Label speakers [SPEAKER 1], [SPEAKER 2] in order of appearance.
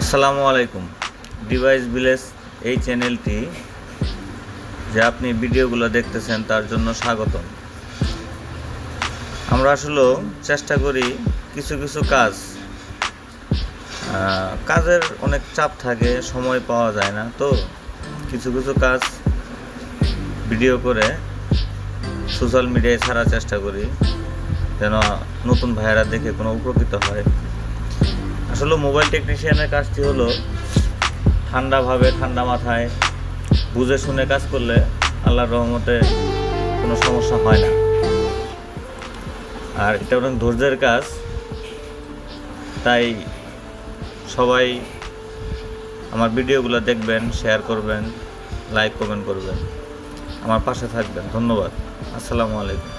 [SPEAKER 1] আসসালামু আলাইকুম। Device village এই চ্যানেলটি যে আপনি ভিডিওগুলো দেখতেছেন তার জন্য স্বাগতম। আমরা আসলে চেষ্টা করি কিছু কিছু কাজের অনেক চাপ থাকে, সময় পাওয়া যায় না, তো কিছু কিছু কাজ ভিডিও করে সোশ্যাল মিডিয়ায় ছাড়ার চেষ্টা করি যেন নতুন ভাইয়েরা দেখে কোনো উপকৃত হয়। আসলে মোবাইল টেকনিশিয়ানের কাজটি হলো ঠান্ডা মাথায় বুঝে শুনে কাজ করলে আল্লাহর রহমতে কোনো সমস্যা হয় না। আর এটা অনেক ধৈর্যের কাজ, তাই সবাই আমার ভিডিওগুলো দেখবেন, শেয়ার করবেন, লাইক কমেন্ট করবেন, আমার পাশে থাকবেন। ধন্যবাদ। আসসালামু আলাইকুম।